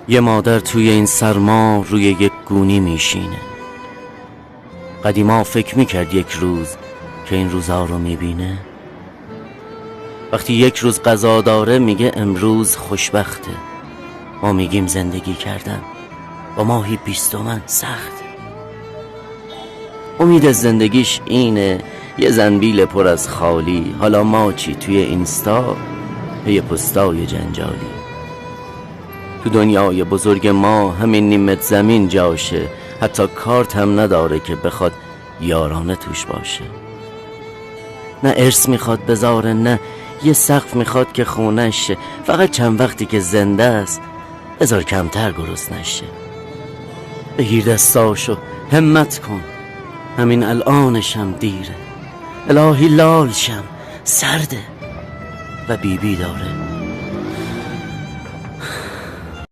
یه مادر توی این سرما روی یک گونی میشینه. قدیما فکر میکرد یک روز که این روزا رو میبینه. وقتی یک روز غذا داره میگه امروز خوشبخته. ما میگیم زندگی کردن با ماهی 20 تومن سخته. امید زندگیش اینه یه زنبیل پر از خالی، حالا ماچی توی اینستا پی پستای جنجالی. تو دنیای بزرگ ما همین نیمت زمین جاشه، حتی کارت هم نداره که بخواد یارانه توش باشه. نه ارث میخواد بذاره، نه یه سقف میخواد که خونش شه. فقط چند وقتی که زنده است بذار کمتر گرسنش شه. بگیر دستاشو همت کن، همین الانشم دیره. الهی لال شم سرده و بیبی داره.